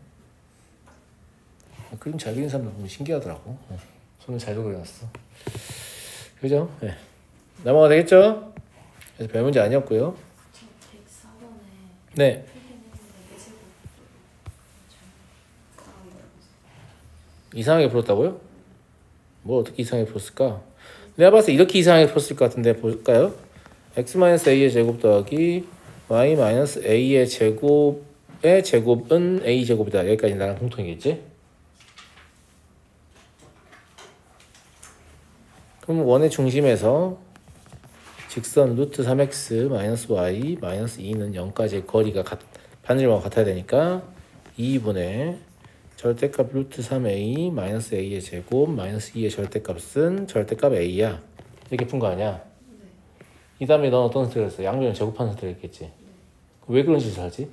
그림 잘 그리는 사람들 보면 신기하더라고. 손을 잘도 그려놨어. 그죠? 네. 넘어가 되겠죠? 그래서 별 문제 아니었고요. 저 104번에 네. 이상하게 풀었다고요? 뭐 어떻게 이상하게 풀었을까? 내가 봤을 때 이렇게 이상하게 풀었을 것 같은데 볼까요? x-a의 제곱 더하기 y-a의 제곱의 제곱은 a 제곱이다. 여기까지 나랑 공통이겠지? 그럼 원의 중심에서 직선 루트 3x 마이너스 y 마이너스 2는 0까지의 거리가 반지름하고 같아야 되니까 2분의 절대값 루트 3a 마이너스 a의 제곱 마이너스 2의 절대값은 절대값 a야. 이렇게 푼 거 아니야? 네. 이 다음에 넌 어떤 선택을 했어? 양변을 제곱하는 선택을 했겠지? 네. 왜 그런 짓을 하지?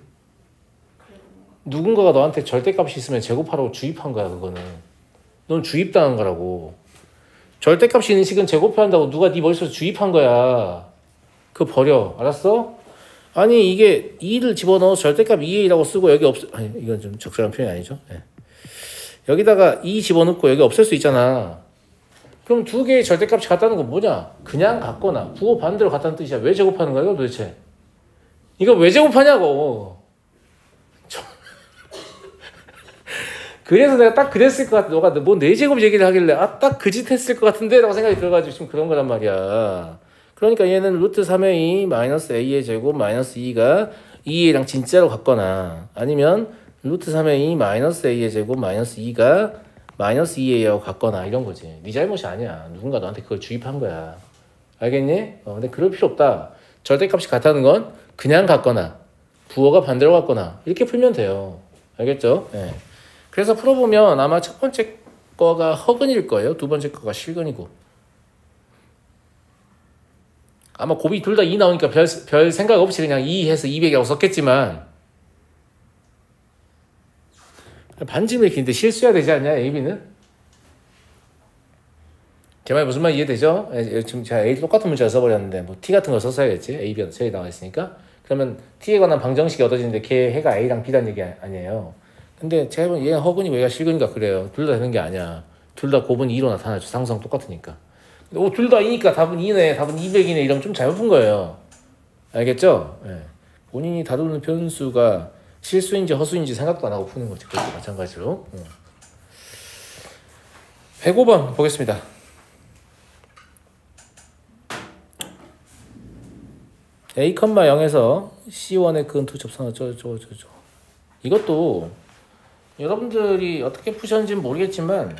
그래도 뭔가 누군가가 너한테 절대값이 있으면 제곱하라고 주입한 거야. 그거는 넌 주입당한 거라고. 절대값이 있는 식은 제곱해야 한다고 누가 네 머릿속에 주입한 거야. 그거 버려. 알았어? 아니 이게 2를 집어넣어서 절대값 2a라고 쓰고 여기 아니 이건 좀 적절한 표현이 아니죠. 네. 여기다가 2 집어넣고 여기 없앨 수 있잖아. 그럼 두 개의 절대값이 같다는 건 뭐냐? 그냥 같거나 부호 반대로 같다는 뜻이야. 왜 제곱하는 거야 이거 도대체? 이거 왜 제곱하냐고. 그래서 내가 딱 그랬을 것 같아. 너가 뭐 4제곱 얘기를 하길래 딱 그 짓 했을 것 같은데 라고 생각이 들어가지고 지금 그런 거란 말이야. 그러니까 얘는 루트 3a 마이너스 a의 제곱 마이너스 2가 2a랑 진짜로 같거나 아니면 루트 3a 마이너스 a의 제곱 마이너스 2가 마이너스 2a하고 같거나 이런 거지. 네 잘못이 아니야. 누군가 너한테 그걸 주입한 거야. 알겠니? 근데 그럴 필요 없다. 절대값이 같다는 건 그냥 같거나 부호가 반대로 같거나 이렇게 풀면 돼요. 알겠죠? 네. 그래서 풀어보면 아마 첫 번째 거가 허근일 거예요. 두 번째 거가 실근이고. 아마 곱이 둘 다 2 나오니까 별 생각 없이 그냥 2 해서 200이라고 썼겠지만 반지름이 긴데 실수해야 되지 않냐 AB는? 제 말 무슨 말 이해되죠? 지금 제가 A 똑같은 문자를 써버렸는데 뭐 T 같은 거 썼어야겠지. A, B가 저기 나와 있으니까. 그러면 T에 관한 방정식이 얻어지는데 걔 해가 A랑 B란 얘기 아니에요. 근데 제가 보면 얘가 허근이고 얘가 실근이니까 그래요. 둘 다 되는 게 아니야. 둘 다 곱은 2로 나타나죠. 상수항 똑같으니까. 둘 다 2니까 답은 2네, 답은 200이네 이러면 좀 잘못 푼 거예요. 알겠죠? 예. 본인이 다루는 변수가 실수인지 허수인지 생각도 안 하고 푸는 거지. 그것도 마찬가지로. 105번 보겠습니다. A, 0에서 C1의 근투 접선하 저저. 이것도 여러분들이 어떻게 푸셨는지는 모르겠지만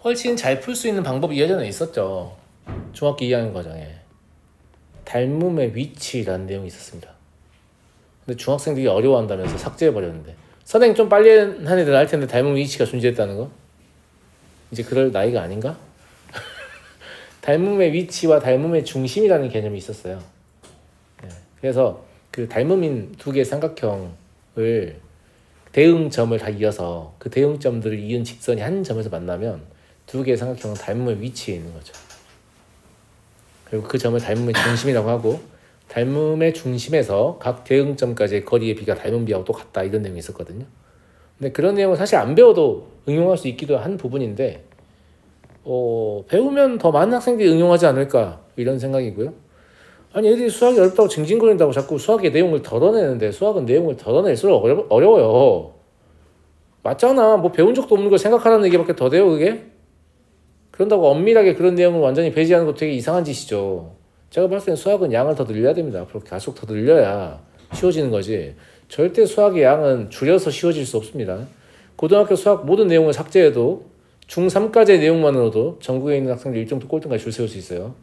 훨씬 잘 풀 수 있는 방법이 예전에 있었죠. 중학교 2학년 과정에 닮음의 위치라는 내용이 있었습니다. 근데 중학생들이 어려워한다면서 삭제해버렸는데, 선생님 좀 빨리 한 애들 알 텐데 닮음의 위치가 존재했다는 거? 이제 그럴 나이가 아닌가? 닮음의 위치와 닮음의 중심이라는 개념이 있었어요. 그래서 그 닮음인 두 개의 삼각형을 대응점을 다 이어서 그 대응점들을 이은 직선이 한 점에서 만나면 두 개의 삼각형은 닮음의 위치에 있는 거죠. 그리고 그 점을 닮음의 중심이라고 하고, 닮음의 중심에서 각 대응점까지의 거리의 비가 닮은 비하고 똑같다, 이런 내용이 있었거든요. 근데 그런 내용은 사실 안 배워도 응용할 수 있기도 한 부분인데 배우면 더 많은 학생들이 응용하지 않을까, 이런 생각이고요. 아니, 애들이 수학이 어렵다고 징징거린다고 자꾸 수학의 내용을 덜어내는데, 수학은 내용을 덜어낼수록 어려워요. 맞잖아. 뭐 배운 적도 없는 걸 생각하라는 얘기밖에 더 돼요, 그게? 그런다고 엄밀하게 그런 내용을 완전히 배제하는 것도 되게 이상한 짓이죠. 제가 봤을 땐 수학은 양을 더 늘려야 됩니다. 앞으로 계속 더 늘려야 쉬워지는 거지. 절대 수학의 양은 줄여서 쉬워질 수 없습니다. 고등학교 수학 모든 내용을 삭제해도 중3까지의 내용만으로도 전국에 있는 학생들 1등부터 꼴등까지 줄 세울 수 있어요.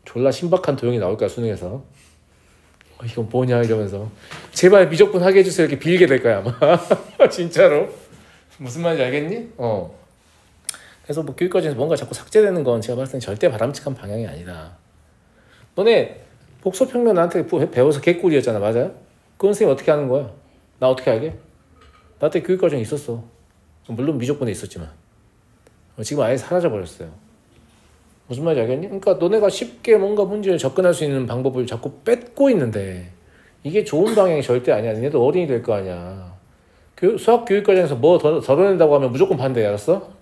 졸라 신박한 도형이 나올 거야, 수능에서. 이건 뭐냐 이러면서 제발 미적분 하게 해주세요 이렇게 빌게 될 거야 아마. 진짜로. 무슨 말인지 알겠니? 그래서 뭐 교육과정에서 뭔가 자꾸 삭제되는 건 제가 봤을 땐 절대 바람직한 방향이 아니다. 너네 복소평면 나한테 배워서 개꿀이었잖아, 맞아요? 그건 선생님 어떻게 하는 거야? 나 어떻게 알게? 나한테 교육과정에 있었어. 물론 미적분에 있었지만 지금 아예 사라져버렸어요. 무슨 말인지 알겠니? 그러니까 너네가 쉽게 뭔가 문제를 접근할 수 있는 방법을 자꾸 뺏고 있는데 이게 좋은 방향이 절대 아니야. 너네도 어린이 될 거 아니야. 수학 교육과정에서 뭐 덜어낸다고 하면 무조건 반대, 알았어?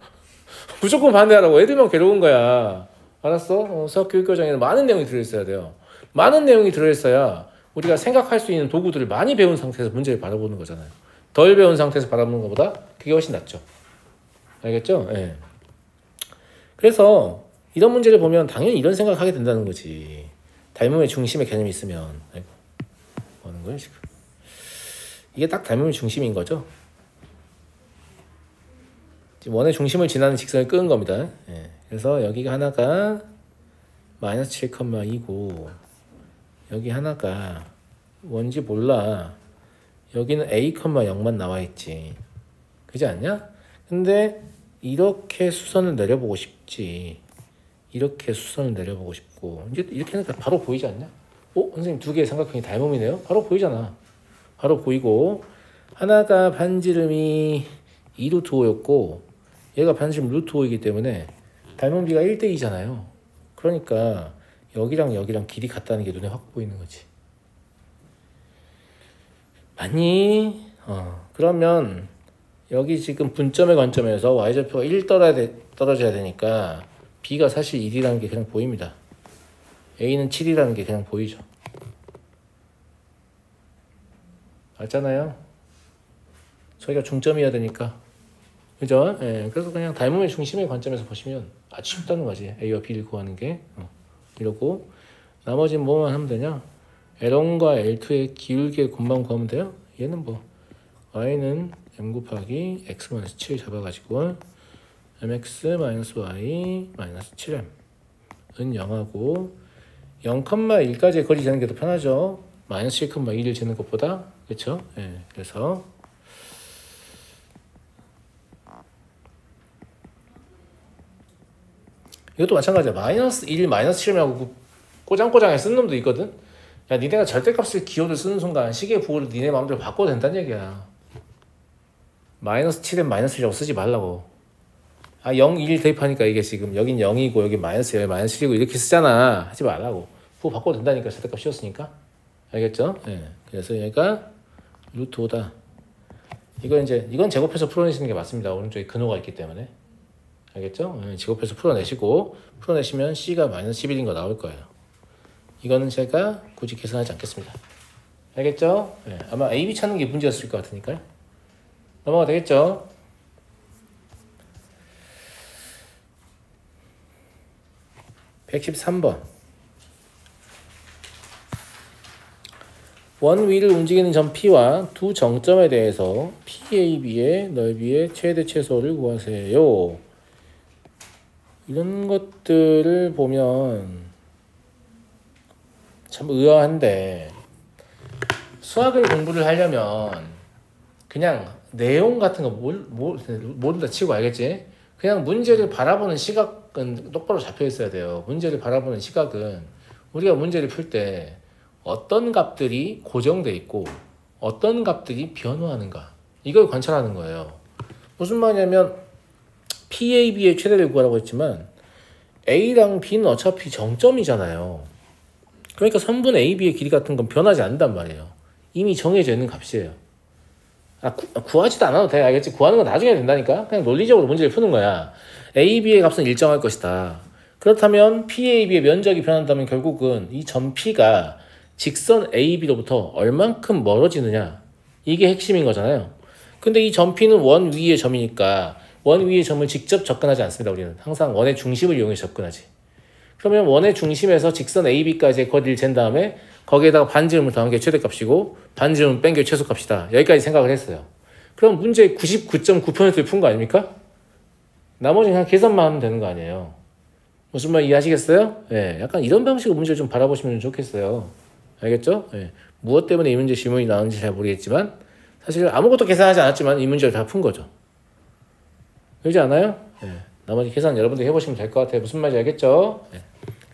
무조건 반대하라고. 애들만 괴로운 거야. 알았어? 수학 교육과정에는 많은 내용이 들어있어야 돼요. 많은 내용이 들어있어야 우리가 생각할 수 있는 도구들을 많이 배운 상태에서 문제를 바라보는 거잖아요. 덜 배운 상태에서 바라보는 것보다 그게 훨씬 낫죠. 알겠죠? 예. 그래서 이런 문제를 보면 당연히 이런 생각하게 된다는 거지. 닮음의 중심의 개념이 있으면. 아이고, 뭐 하는 거야 지금? 이게 딱 닮음의 중심인 거죠. 지금 원의 중심을 지나는 직선을 끄는 겁니다. 예. 그래서 여기가 하나가 마이너스 7,2고 여기 하나가 뭔지 몰라. 여기는 A,0만 나와 있지. 그지 않냐? 근데 이렇게 수선을 내려보고 싶지. 이렇게 수선을 내려보고 싶고 이제 이렇게 하니까 바로 보이지 않냐? 선생님 두 개의 삼각형이 닮음이네요? 바로 보이잖아. 바로 보이고 하나가 반지름이 2루트 5였고 얘가 반지름 루트 5이기 때문에 닮음비가 1대2잖아요. 그러니까 여기랑 여기랑 길이 같다는 게 눈에 확 보이는 거지. 맞니? 그러면 여기 지금 분점의 관점에서 y좌표가 1 떨어져야 되니까 b가 사실 1이라는 게 그냥 보입니다. a는 7이라는 게 그냥 보이죠. 알잖아요? 저희가 중점이어야 되니까. 그죠? 예, 그래서 그냥 닮음의 중심의 관점에서 보시면 아주 쉽다는 거지. a와 b를 구하는 게. 이러고 나머지는 뭐만 하면 되냐? L1과 L2의 기울기의 곱만 구하면 돼요. 얘는 뭐 y는 m 곱하기 x-7 잡아가지고 mx-y-7m은 0하고 0,1까지의 거리 재는 게 더 편하죠. 마이너스 7,2를 재는 것보다. 그렇죠? 예, 그래서 이것도 마찬가지야. 마이너스 1, 마이너스 7이라고 꼬장꼬장하게 쓰는 놈도 있거든. 야, 니네가 절대값을 기호를 쓰는 순간 시계의 부호를 니네 마음대로 바꿔도 된다는 얘기야. 마이너스 7엔 마이너스 1이라고 쓰지 말라고. 0, 1 대입하니까 이게 지금 여긴 0이고 여긴 마이너스 1, 마이너스 7이고 이렇게 쓰잖아. 하지 말라고. 부호 바꿔도 된다니까. 절대값 씌웠으니까. 알겠죠? 예. 그래서 얘가 루트 5다. 이건 제곱해서 풀어내시는 게 맞습니다. 오른쪽에 근호가 있기 때문에. 알겠죠? 제곱해서 풀어내시면 C가 마이너스 11인 거 나올 거예요. 이거는 제가 굳이 계산하지 않겠습니다. 알겠죠? 아마 A, B 찾는 게 문제였을 것 같으니까요. 넘어가 되겠죠? (113번) 원 위를 움직이는 점 P와 두 정점에 대해서 PAB의 넓이의 최대 최소를 구하세요. 이런 것들을 보면 참 의아한데, 수학을 공부를 하려면 그냥 내용 같은 거 모두 다 치고 알겠지? 그냥 문제를 바라보는 시각은 똑바로 잡혀 있어야 돼요. 문제를 바라보는 시각은 우리가 문제를 풀 때 어떤 값들이 고정돼 있고 어떤 값들이 변화하는가, 이걸 관찰하는 거예요. 무슨 말이냐면 PAB의 최대를 구하라고 했지만 A랑 B는 어차피 정점이잖아요. 그러니까 선분 AB의 길이 같은 건 변하지 않는단 말이에요. 이미 정해져 있는 값이에요. 구하지도 않아도 돼. 알겠지? 구하는 건 나중에 된다니까? 그냥 논리적으로 문제를 푸는 거야. AB의 값은 일정할 것이다. 그렇다면 PAB의 면적이 변한다면 결국은 이 점 P가 직선 AB로부터 얼만큼 멀어지느냐, 이게 핵심인 거잖아요. 근데 이 점 P는 원 위의 점이니까 원 위의 점을 직접 접근하지 않습니다. 우리는 항상 원의 중심을 이용해서 접근하지. 그러면 원의 중심에서 직선 AB까지의 거리를 잰 다음에 거기에다가 반지름을 더한 게 최대값이고 반지름을 뺀 게 최소값이다. 여기까지 생각을 했어요. 그럼 문제의 99.9%를 푼 거 아닙니까? 나머지는 그냥 계산만 하면 되는 거 아니에요. 무슨 말 이해하시겠어요? 약간 이런 방식으로 문제를 좀 바라보시면 좋겠어요. 알겠죠? 무엇 때문에 이 문제 질문이 나오는지 잘 모르겠지만 사실 아무것도 계산하지 않았지만 이 문제를 다 푼 거죠. 그러지 않아요? 나머지 계산 여러분들 해보시면 될 것 같아요. 무슨 말인지 알겠죠?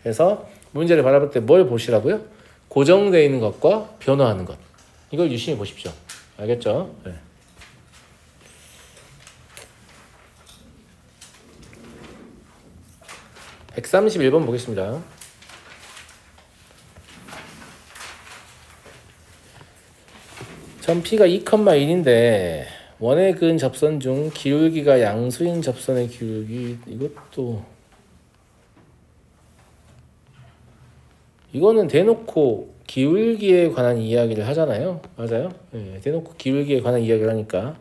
그래서 문제를 바라볼 때 뭘 보시라고요? 고정되어 있는 것과 변화하는 것. 이걸 유심히 보십시오. 알겠죠? 131번 보겠습니다. 점 P가 2,1인데 원의 그은 접선 중 기울기가 양수인 접선의 기울기, 이거는 대놓고 기울기에 관한 이야기를 하잖아요. 맞아요? 대놓고 기울기에 관한 이야기를 하니까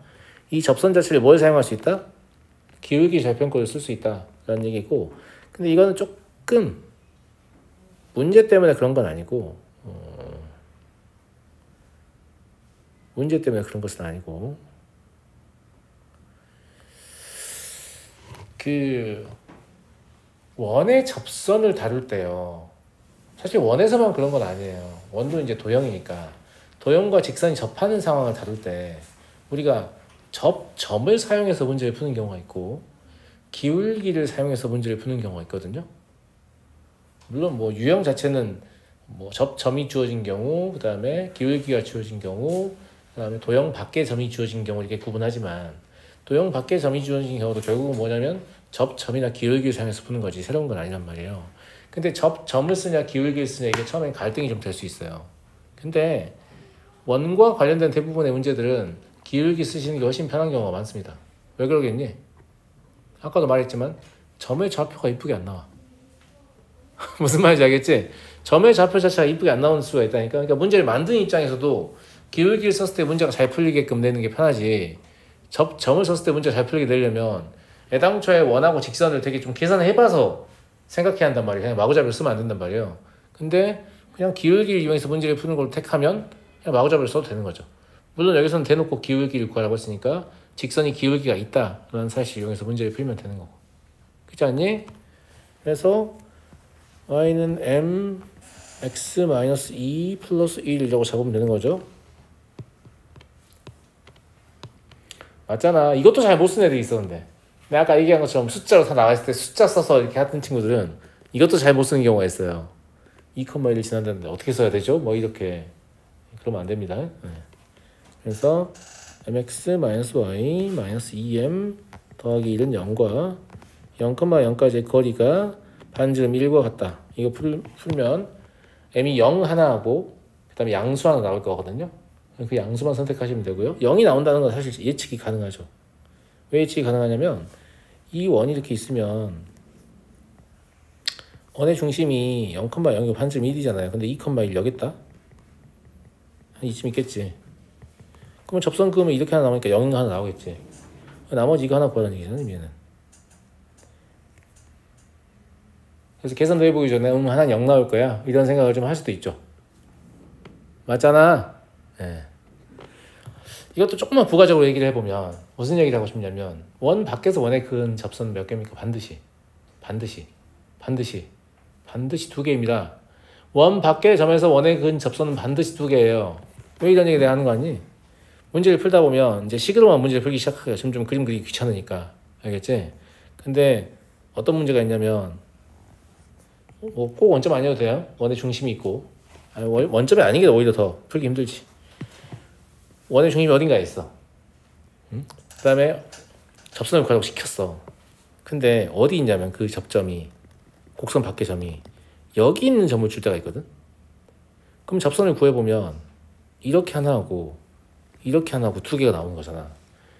이 접선 자체를 뭘 사용할 수 있다? 기울기 절편꼴을 쓸 수 있다 라는 얘기고, 근데 이거는 조금 문제 때문에 그런 건 아니고 문제 때문에 그런 것은 아니고, 그 원의 접선을 다룰 때요, 사실 원에서만 그런 건 아니에요. 원도 이제 도형이니까 도형과 직선이 접하는 상황을 다룰 때 우리가 점을 사용해서 문제를 푸는 경우가 있고 기울기를 사용해서 문제를 푸는 경우가 있거든요. 물론 뭐 유형 자체는 뭐 점이 주어진 경우, 그 다음에 기울기가 주어진 경우, 그 다음에 도형 밖에 점이 주어진 경우 이렇게 구분하지만, 도형 밖에 점이 주어진 경우도 결국은 뭐냐면 점이나 기울기를 사용해서 푸는 거지 새로운 건 아니란 말이에요. 근데 점을 쓰냐 기울기를 쓰냐 이게 처음엔 갈등이 좀 될 수 있어요. 근데 원과 관련된 대부분의 문제들은 기울기 쓰시는 게 훨씬 편한 경우가 많습니다. 왜 그러겠니? 아까도 말했지만 점의 좌표가 이쁘게 안 나와. 무슨 말인지 알겠지? 점의 좌표 자체가 이쁘게 안 나오는 수가 있다니까. 그러니까 문제를 만드는 입장에서도 기울기를 썼을 때 문제가 잘 풀리게끔 내는 게 편하지, 점을 썼을 때 문제가 잘 풀리게 내려면 애당초에 원하고 직선을 되게 좀 계산해봐서 생각해야 한단 말이에요. 그냥 마구잡이로 쓰면 안 된단 말이에요. 근데 그냥 기울기를 이용해서 문제를 푸는 걸 택하면 그냥 마구잡이로 써도 되는 거죠. 물론 여기서는 대놓고 기울기를 구하라고 했으니까 직선이 기울기가 있다라는 사실을 이용해서 문제를 풀면 되는 거고. 그렇지 않니? 그래서 y는 m x-2 플러스 1이라고 잡으면 되는 거죠. 맞잖아. 이것도 잘 못 쓰는 애들이 있었는데, 내가 아까 얘기한 것처럼 숫자로 다 나와 있을 때 숫자 써서 이렇게 하던 친구들은 이것도 잘 못 쓰는 경우가 있어요. 2,1을 지난다는데 어떻게 써야 되죠? 뭐 이렇게. 그러면 안 됩니다. 그래서 mx-y-2m 더하기 1은 0과 0,0까지의 거리가 반지름 1과 같다. 이거 풀면 m이 0 하나하고 그 다음에 양수 하나 나올 거거든요. 그 양수만 선택하시면 되고요. 0이 나온다는 건 사실 예측이 가능하죠. 왜 예측이 가능하냐면 이 원이 이렇게 있으면 원의 중심이 0,0이 반점 1이잖아요. 근데 2,1 여기 있다? 한 이쯤 있겠지. 그러면 접선 그으면 이렇게 하나 남으니까 0인 거 하나 나오겠지. 나머지 이거 하나 구하라는 얘기잖아, 얘는. 그래서 계산도 해보기 전에 하나는 0 나올 거야. 이런 생각을 좀 할 수도 있죠. 맞잖아. 예. 이것도 조금만 부가적으로 얘기를 해보면 무슨 얘기를 하고 싶냐면 원 밖에서 원에 그은 접선 몇 개입니까? 반드시 두 개입니다. 원 밖의 점에서 원에 그은 접선은 반드시 두 개예요. 왜 이런 얘기 내가 하는 거 아니? 문제를 풀다 보면 이제 식으로만 문제를 풀기 시작해요. 점점 그림 그리기 귀찮으니까. 알겠지? 근데 어떤 문제가 있냐면 뭐 꼭 원점 아니어도 돼요. 원의 중심이 있고 원점이 아닌 게 오히려 더 풀기 힘들지. 원의 중심이 어딘가에 있어. 응? 그 다음에 접선을 구하라고 시켰어. 근데 어디 있냐면 그 접점이 곡선 밖의 점이 여기 있는 점을 줄 때가 있거든. 그럼 접선을 구해보면 이렇게 하나 하고 이렇게 하나 하고 두 개가 나오는 거잖아.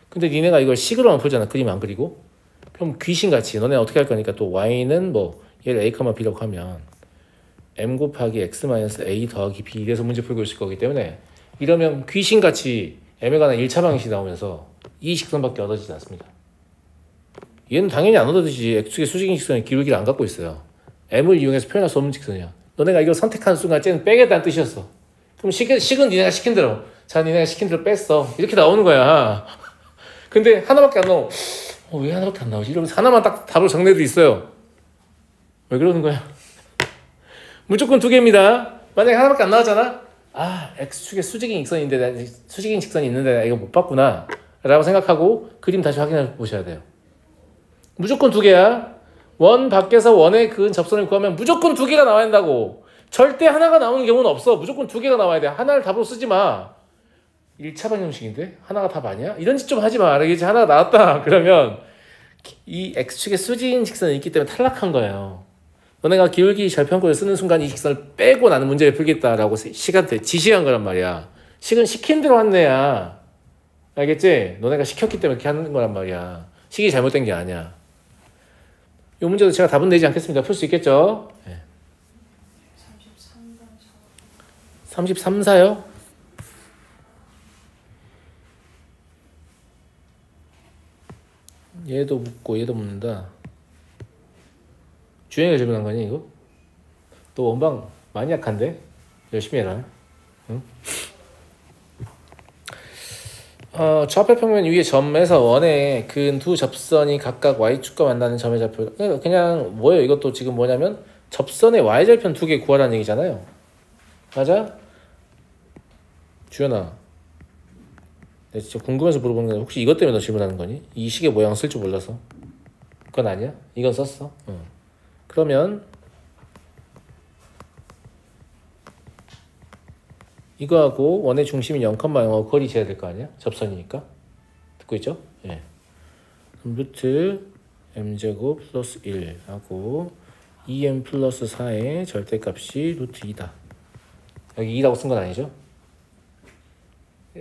근데 니네가 이걸 식으로만 풀잖아. 그림 안 그리고. 그럼 귀신같이 너네 어떻게 할 거니까 또 y는 뭐 얘를 a, b라고 하면 m 곱하기 x-a 더하기 b 이래서 문제 풀고 있을 거기 때문에 이러면 귀신같이 m에 관한 1차 방정식이 나오면서 이 직선밖에 얻어지지 않습니다. 얘는 당연히 안 얻어지지. x축의 수직인 직선이 기울기를 안 갖고 있어요. m을 이용해서 표현할 수 없는 직선이야. 너네가 이걸 선택하는 순간 쟤는 빼겠다는 뜻이었어. 그럼 식은 니네가 시킨 대로 자 니네가 시킨 대로 뺐어. 이렇게 나오는 거야. 근데 하나밖에 안 나오. 왜 하나밖에 안 나오지? 이러면서 하나만 딱 답을 정리해도 있어요. 왜 그러는 거야? 무조건 두 개입니다. 만약에 하나밖에 안 나왔잖아? 아, x축에 수직인 직선이 있는데 내가 이거 못 봤구나 라고 생각하고 그림 다시 확인해 보셔야 돼요. 무조건 두 개야. 원 밖에서 원에 그은 접선을 구하면 무조건 두 개가 나와야 한다고. 절대 하나가 나오는 경우는 없어. 무조건 두 개가 나와야 돼. 하나를 답으로 쓰지 마. 1차 방정식인데? 하나가 답 아니야? 이런 짓 좀 하지 마. 알겠지? 하나가 나왔다. 그러면 이 x축에 수직인 직선이 있기 때문에 탈락한 거예요. 너네가 기울기 절편권을 쓰는 순간 이 직선을 빼고 나는 문제를 풀겠다라고 식한테 지시한 거란 말이야. 식은 시킨 대로 한 애야. 알겠지? 너네가 시켰기 때문에 이렇게 하는 거란 말이야. 식이 잘못된 게 아니야. 이 문제도 제가 답은 내지 않겠습니다. 풀 수 있겠죠? 네. 33, 4요? 얘도 묻고 얘도 묻는다. 주행을 질문한 거니 이거? 너 원방 많이 약한데? 열심히 해라. 응? 좌표평면 위의 점에서 원에 그은 두 접선이 각각 y축과 만나는 점의 좌표. 그냥 뭐예요? 이것도 지금 뭐냐면 접선의 y절편 두 개 구하라는 얘기잖아요. 맞아? 주연아, 내가 진짜 궁금해서 물어보는 건데 혹시 이것 때문에 너 질문하는 거니? 이 식의 모양 쓸 줄 몰라서. 그건 아니야? 이건 썼어? 그러면 이거하고 원의 중심이 0,0하고 거리 재야 될 거 아니야? 접선이니까. 듣고 있죠? 예. 그럼 루트 m제곱 플러스 1 하고 2m 플러스 4의 절대값이 루트 2다. 여기 2라고 쓴 건 아니죠?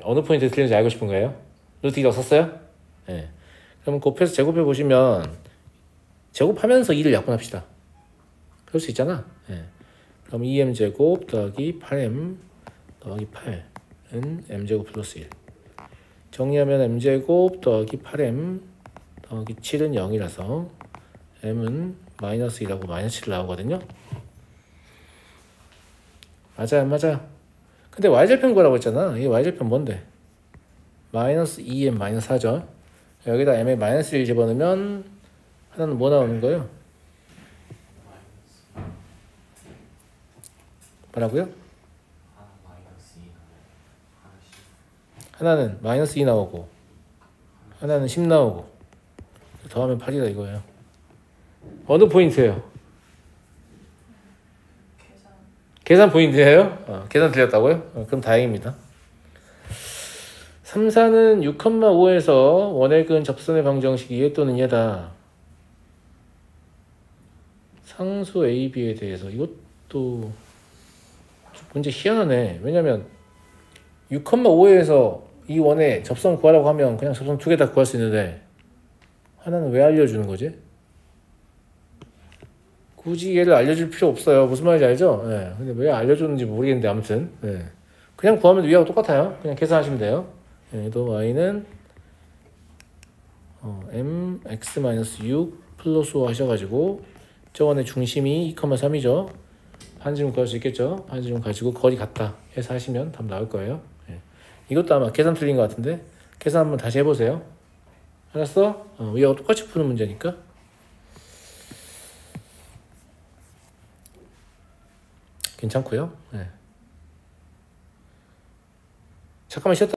어느 포인트 틀리는지 알고 싶은 거예요? 루트 2라고 썼어요? 예. 그럼 곱해서 제곱해 보시면 제곱하면서 2를 약분합시다. 그럴 수 있잖아. 예. 그럼 2m제곱 더하기 8m 더하기 8은 m제곱 플러스 1. 정리하면 m제곱 더하기 8m 더하기 7은 0이라서 m은 마이너스 2라고 마이너스 7 나오거든요. 맞아요, 안 맞아요? 근데 y절편 구하라고 했잖아. 이 y절편 뭔데? 마이너스 2m 마이너스 4죠. 여기다 m에 마이너스 1 집어넣으면 하나는 뭐 나오는 거예요? 뭐라고요? 하나는 마이너스 2 나오고 하나는 10 나오고 더하면 8이다 이거예요. 어느 포인트예요? 계산 포인트예요? 계산 틀렸다고요? 그럼 다행입니다. 3, 4는 6,5에서 원의 그은 접선의 방정식이 얘 또는 얘다. 상수 A, B에 대해서 이것도 문제 희한하네. 왜냐면 6,5에서 이 원의 접선 구하라고 하면 그냥 접선 두 개 다 구할 수 있는데 하나는 왜 알려주는 거지? 굳이 얘를 알려줄 필요 없어요. 무슨 말인지 알죠? 예. 근데 왜 알려줬는지 모르겠는데 아무튼 예. 그냥 구하면 위하고 똑같아요. 그냥 계산하시면 돼요. 얘도 y는 mx-6 플러스 5 하셔가지고 저번에 중심이 2,3이죠. 반지름 구할 수 있겠죠. 반지름 가지고 거리 같다 해서 하시면 답 나올 거예요. 예. 이것도 아마 계산 틀린 것 같은데 계산 한번 다시 해보세요. 알았어? 위하고 똑같이 푸는 문제니까. 괜찮고요. 네. 잠깐만 쉬었다